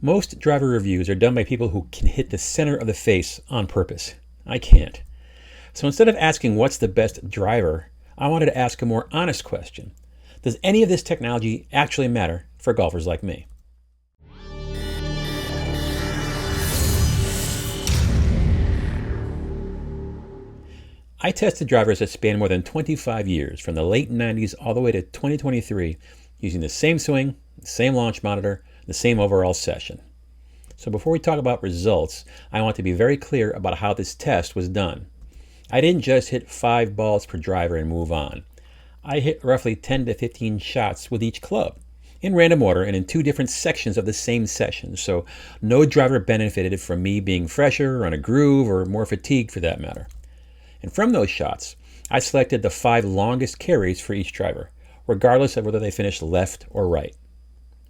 Most driver reviews are done by people who can hit the center of the face on purpose. I can't. So instead of asking what's the best driver, I wanted to ask a more honest question. Does any of this technology actually matter for golfers like me? I tested drivers that span more than 25 years, from the late 90s all the way to 2023, using the same swing, the same launch monitor, the same overall session. So before we talk about results, I want to be very clear about how this test was done. I didn't just hit 5 balls per driver and move on. I hit roughly 10 to 15 shots with each club, in random order and in 2 different sections of the same session, so no driver benefited from me being fresher, on a groove, or more fatigued for that matter. And from those shots, I selected the 5 longest carries for each driver, regardless of whether they finished left or right.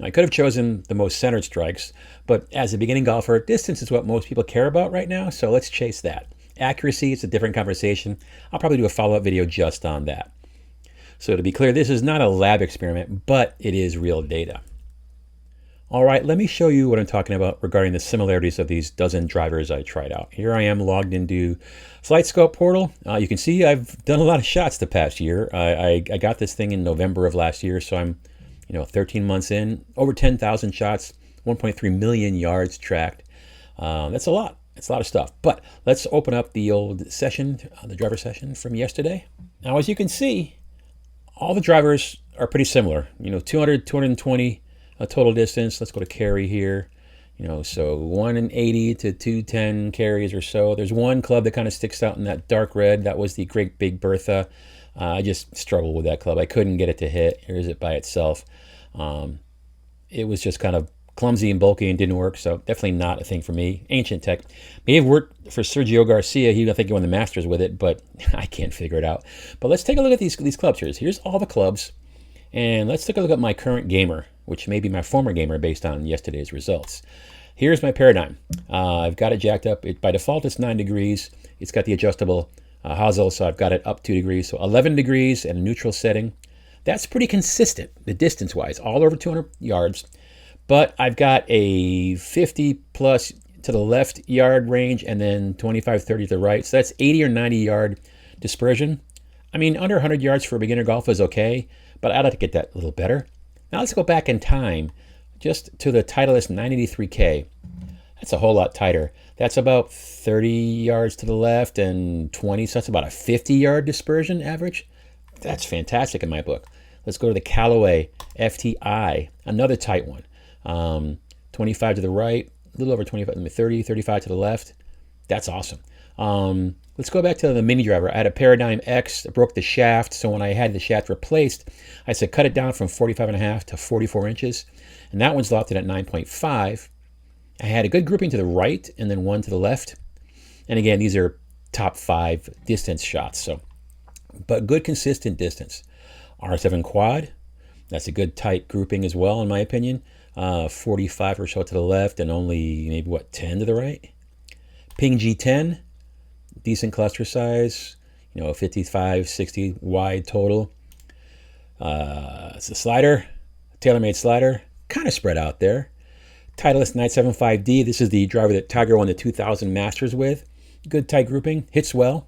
I could have chosen the most centered strikes, but as a beginning golfer, distance is what most people care about right now, so let's chase that. Accuracy is a different conversation. I'll probably do a follow-up video just on that. So to be clear, this is not a lab experiment, but it is real data. All right, let me show you what I'm talking about regarding the similarities of these dozen drivers I tried out. Here I am logged into FlightScope portal. You can see I've done a lot of shots the past year. I got this thing in November of last year, so I'm 13 months in, over 10,000 shots, 1.3 million yards tracked. That's a lot. It's a lot of stuff. But let's open up the old session, the driver session from yesterday. Now, as you can see, all the drivers are pretty similar. 200, 220 total distance. Let's go to carry here. So 180 to 210 carries or so. There's one club that kind of sticks out in that dark red. That was the Great Big Bertha. I just struggled with that club. I couldn't get it to hit. Here's it by itself. It was just kind of clumsy and bulky and didn't work, so definitely not a thing for me. Ancient tech. May have worked for Sergio Garcia. I think he won the Masters with it, but I can't figure it out. But let's take a look at these clubs here. Here's all the clubs, and let's take a look at my current gamer, which may be my former gamer based on yesterday's results. Here's my Paradigm. I've got it jacked up. By default, it's 9 degrees. It's got the adjustable hosel, so I've got it up 2 degrees, so 11 degrees and a neutral setting. That's pretty consistent, the distance-wise, all over 200 yards. But I've got a 50 plus to the left yard range and then 25, 30 to the right. So that's 80 or 90 yard dispersion. I mean, under 100 yards for a beginner golf is okay, but I'd like to get that a little better. Now let's go back in time just to the Titleist 983K. That's a whole lot tighter. That's about 30 yards to the left and 20, so that's about a 50 yard dispersion average. That's fantastic in my book. Let's go to the Callaway FTI, another tight one. 25 to the right, a little over 25, 30, 35 to the left. That's awesome. Let's go back to the mini driver. I had a Paradigm X that broke the shaft, so when I had the shaft replaced, I said cut it down from 45.5 to 44 inches, and that one's lofted at 9.5. I had a good grouping to the right and then one to the left. And again, these are top 5 distance shots, but good consistent distance. R7 quad, that's a good tight grouping as well, in my opinion. 45 or so to the left and only maybe 10 to the right. Ping G10, decent cluster size, 55, 60 wide total. It's a slider, tailor-made slider, kind of spread out there. Titleist 975D, this is the driver that Tiger won the 2000 Masters with. Good tight grouping, hits well.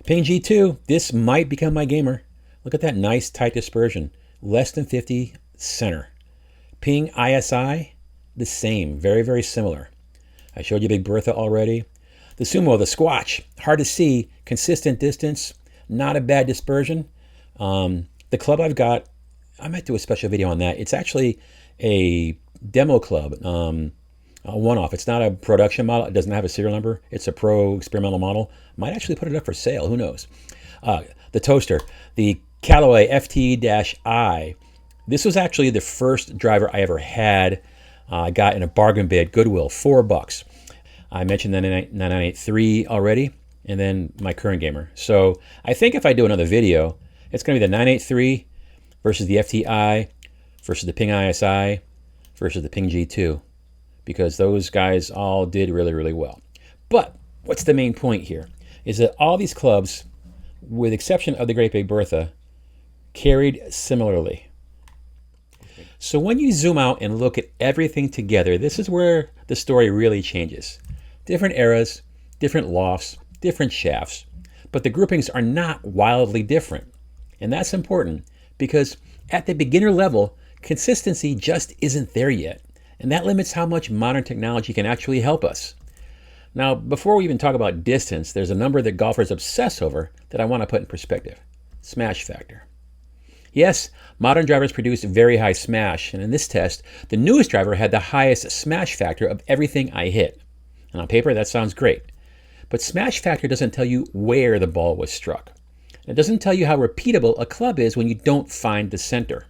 Ping G2, this might become my gamer. Look at that nice tight dispersion, less than 50 center. Ping ISI, the same, very, very similar. I showed you Big Bertha already. The Sumo, the Squatch, hard to see, consistent distance, not a bad dispersion. The club I've got, I might do a special video on that. It's actually a demo club, a one-off. It's not a production model. It doesn't have a serial number. It's a pro experimental model. Might actually put it up for sale. Who knows? The Toaster, the Callaway FT-I. This was actually the first driver I ever had. I got in a bargain bid, Goodwill, $4. I mentioned the 983 already, and then my current gamer. So I think if I do another video, it's going to be the 983 versus the FTI versus the Ping ISI versus the Ping G2, because those guys all did really, really well. But what's the main point here is that all these clubs, with exception of the Great Big Bertha, carried similarly. So when you zoom out and look at everything together, this is where the story really changes. Different eras, different lofts, different shafts, but the groupings are not wildly different. And that's important because at the beginner level, consistency just isn't there yet. And that limits how much modern technology can actually help us. Now, before we even talk about distance, there's a number that golfers obsess over that I want to put in perspective. Smash factor. Yes, modern drivers produce very high smash, and in this test, the newest driver had the highest smash factor of everything I hit. And on paper, that sounds great. But smash factor doesn't tell you where the ball was struck. It doesn't tell you how repeatable a club is when you don't find the center.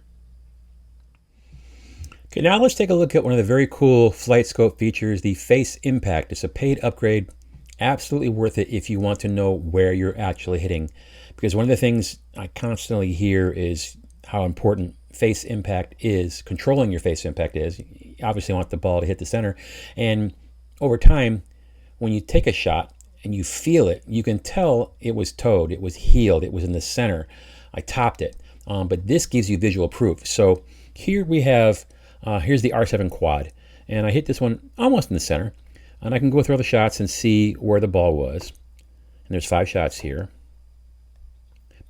Okay, now let's take a look at one of the very cool FlightScope features, the Face Impact. It's a paid upgrade, absolutely worth it if you want to know where you're actually hitting. Because one of the things I constantly hear is how important face impact is, controlling your face impact is. You obviously want the ball to hit the center. And over time, when you take a shot and you feel it, you can tell it was toed, it was heeled, it was in the center. I topped it. But this gives you visual proof. So here we have, here's the R7 quad. And I hit this one almost in the center. And I can go through all the shots and see where the ball was. And there's 5 shots here.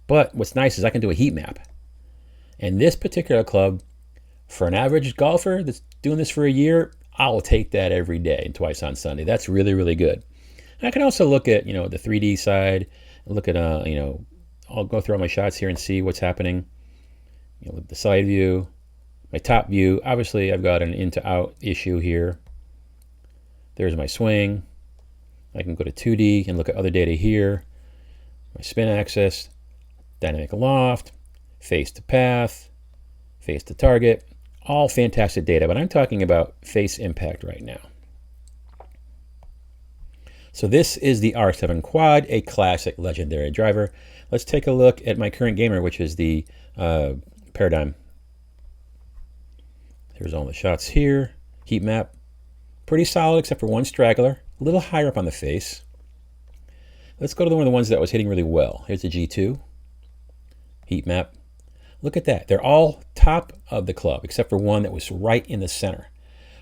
But what's nice is I can do a heat map. And this particular club, for an average golfer that's doing this for a year, I'll take that every day and twice on Sunday. That's really, really good. And I can also look at, the 3D side, look at, I'll go through all my shots here and see what's happening. The side view, my top view. Obviously, I've got an in to out issue here. There's my swing. I can go to 2D and look at other data here. My spin axis. Dynamic loft, face to path, face to target, all fantastic data, but I'm talking about face impact right now. So this is the R7 Quad, a classic legendary driver. Let's take a look at my current gamer, which is the Paradigm. Here's all the shots here, heat map, pretty solid except for one straggler, a little higher up on the face. Let's go to one of the ones that was hitting really well. Here's the G2. Heat map. Look at that. They're all top of the club, except for one that was right in the center.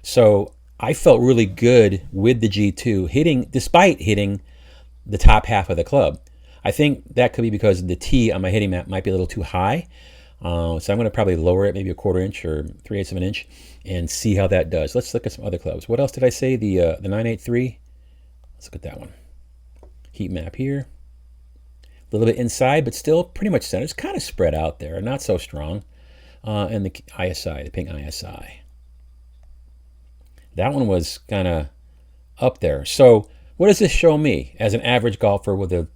So I felt really good with the G2 despite hitting the top half of the club. I think that could be because the T on my hitting map might be a little too high. So I'm going to probably lower it maybe a 1/4 inch or 3/8 of an inch and see how that does. Let's look at some other clubs. What else did I say? The 983. Let's look at that one. Heat map here. A little bit inside, but still pretty much center. It's kind of spread out there, not so strong. And the ISI, the ping ISI. That one was kind of up there. So what does this show me as an average golfer with a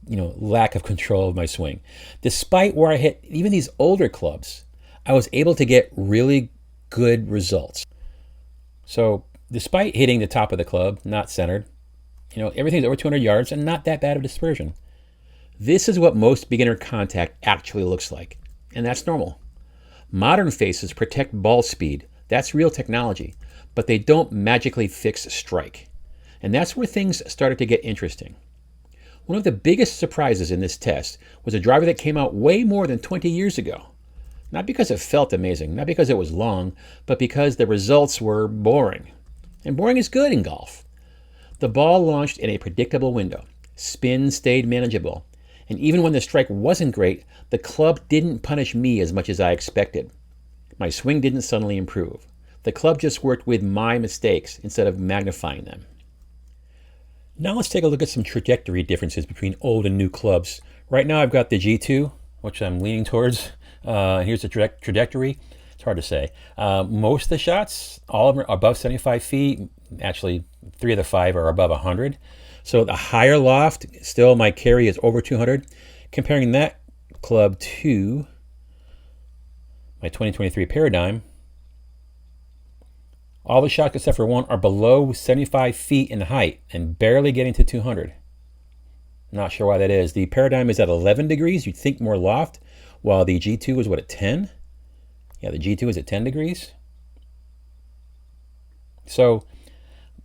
lack of control of my swing? Despite where I hit even these older clubs, I was able to get really good results. So despite hitting the top of the club, not centered, everything's over 200 yards and not that bad of dispersion. This is what most beginner contact actually looks like, and that's normal. Modern faces protect ball speed. That's real technology, but they don't magically fix strike. And that's where things started to get interesting. One of the biggest surprises in this test was a driver that came out way more than 20 years ago. Not because it felt amazing, not because it was long, but because the results were boring. And boring is good in golf. The ball launched in a predictable window. Spin stayed manageable. And even when the strike wasn't great, the club didn't punish me as much as I expected. My swing didn't suddenly improve. The club just worked with my mistakes instead of magnifying them. Now let's take a look at some trajectory differences between old and new clubs. Right now I've got the G2, which I'm leaning towards. Here's the trajectory. It's hard to say. Most of the shots, all of them are above 75 feet. Actually, 3 of the 5 are above 100. So the higher loft, still my carry is over 200. Comparing that club to my 2023 Paradigm, all the shots except for one are below 75 feet in height and barely getting to 200. Not sure why that is. The Paradigm is at 11 degrees. You'd think more loft, while the G2 is at 10? Yeah, the G2 is at 10 degrees. So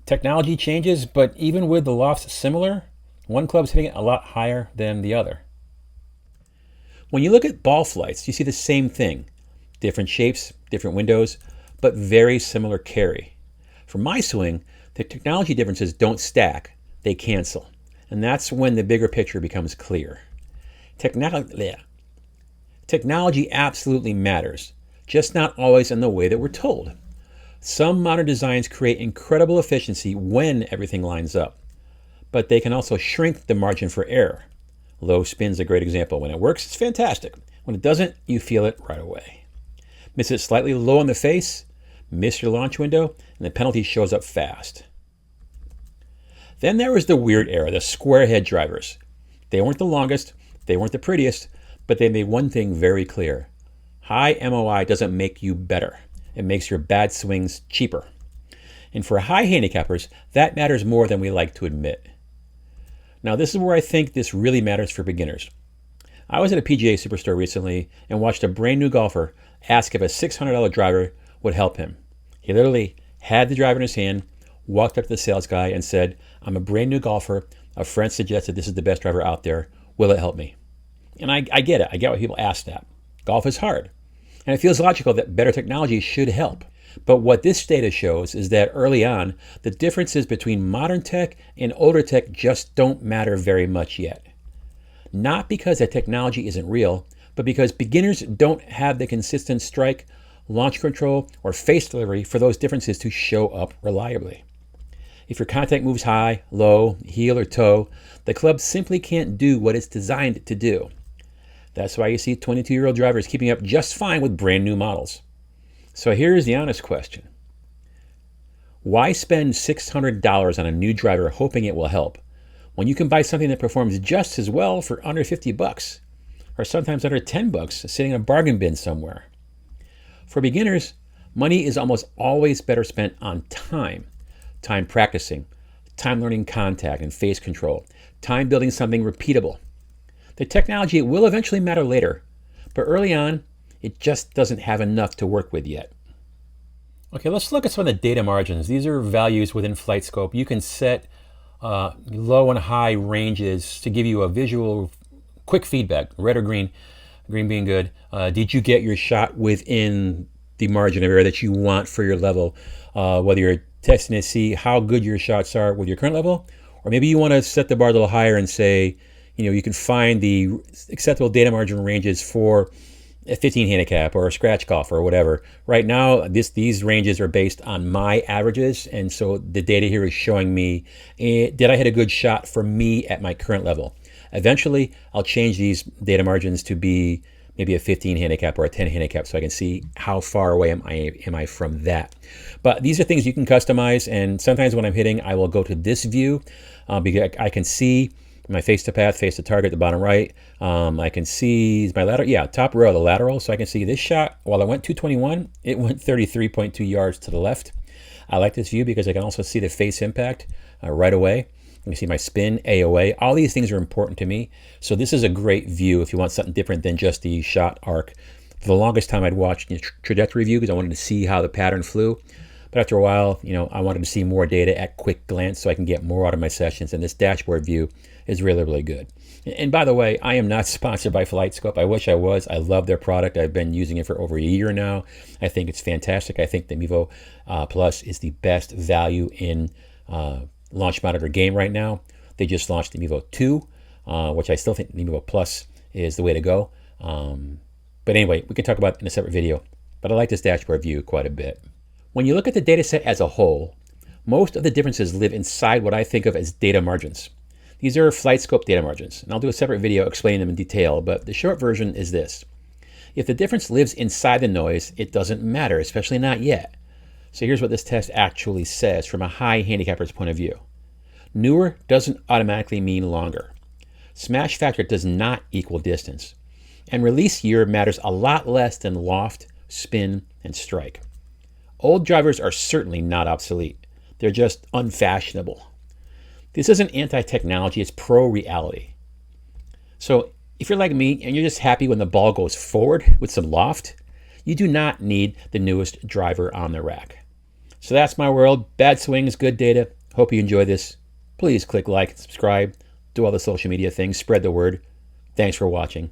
technology changes, but even with the lofts similar, one club's hitting it a lot higher than the other. When you look at ball flights, you see the same thing. Different shapes, different windows, but very similar carry. For my swing, the technology differences don't stack, they cancel. And that's when the bigger picture becomes clear. Technology absolutely matters, just not always in the way that we're told. Some modern designs create incredible efficiency when everything lines up, but they can also shrink the margin for error. Low spin's a great example. When it works, it's fantastic. When it doesn't, you feel it right away. Miss it slightly low on the face, miss your launch window, and the penalty shows up fast. Then there was the weird era, the square head drivers. They weren't the longest, they weren't the prettiest, but they made one thing very clear. High MOI doesn't make you better. It makes your bad swings cheaper. And for high handicappers, that matters more than we like to admit. Now this is where I think this really matters for beginners. I was at a PGA Superstore recently and watched a brand new golfer ask if a $600 driver would help him. He literally had the driver in his hand, walked up to the sales guy and said, "I'm a brand new golfer. A friend suggested this is the best driver out there. Will it help me?" And I get it. I get why people ask that. Golf is hard. And it feels logical that better technology should help. But what this data shows is that early on, the differences between modern tech and older tech just don't matter very much yet. Not because that technology isn't real, but because beginners don't have the consistent strike, launch control, or face delivery for those differences to show up reliably. If your contact moves high, low, heel, or toe, the club simply can't do what it's designed to do. That's why you see 22-year-old drivers keeping up just fine with brand new models. So here's the honest question. Why spend $600 on a new driver hoping it will help when you can buy something that performs just as well for under $50 or sometimes under $10 sitting in a bargain bin somewhere? For beginners, money is almost always better spent on time. Time practicing, time learning contact and face control, time building something repeatable. The technology will eventually matter later, but early on, it just doesn't have enough to work with yet. Okay, let's look at some of the data margins. These are values within FlightScope. You can set low and high ranges to give you a visual, quick feedback, red or green, green being good. Did you get your shot within the margin of error that you want for your level? Whether you're testing to see how good your shots are with your current level, or maybe you want to set the bar a little higher and say, you can find the acceptable data margin ranges for a 15 handicap or a scratch golf or whatever. Right now, these ranges are based on my averages, and so the data here is showing me, did I hit a good shot for me at my current level? Eventually, I'll change these data margins to be maybe a 15 handicap or a 10 handicap so I can see how far away am I from that. But these are things you can customize, and sometimes when I'm hitting, I will go to this view because I can see my face to path, face to target, the bottom right. I can see my lateral, top row, the lateral. So I can see this shot, while I went 221, it went 33.2 yards to the left. I like this view because I can also see the face impact right away. You can see my spin, AOA. All these things are important to me. So this is a great view if you want something different than just the shot arc. For the longest time, I'd watched trajectory view because I wanted to see how the pattern flew. But after a while, I wanted to see more data at quick glance so I can get more out of my sessions. And this dashboard view is really, really good. And by the way, I am not sponsored by FlightScope. I wish I was. I love their product. I've been using it for over a year now. I think it's fantastic. I think the Mevo Plus is the best value in launch monitor game right now. They just launched the Mevo 2, which I still think the Mevo Plus is the way to go. But anyway, we can talk about it in a separate video. But I like this dashboard view quite a bit. When you look at the data set as a whole, most of the differences live inside what I think of as data margins. These are FlightScope data margins, and I'll do a separate video explaining them in detail, but the short version is this. If the difference lives inside the noise, it doesn't matter, especially not yet. So here's what this test actually says from a high handicapper's point of view. Newer doesn't automatically mean longer. Smash factor does not equal distance. And release year matters a lot less than loft, spin, and strike. Old drivers are certainly not obsolete. They're just unfashionable. This isn't anti-technology, it's pro-reality. So if you're like me and you're just happy when the ball goes forward with some loft, you do not need the newest driver on the rack. So that's my world. Bad swings, good data. Hope you enjoy this. Please click like and subscribe. Do all the social media things. Spread the word. Thanks for watching.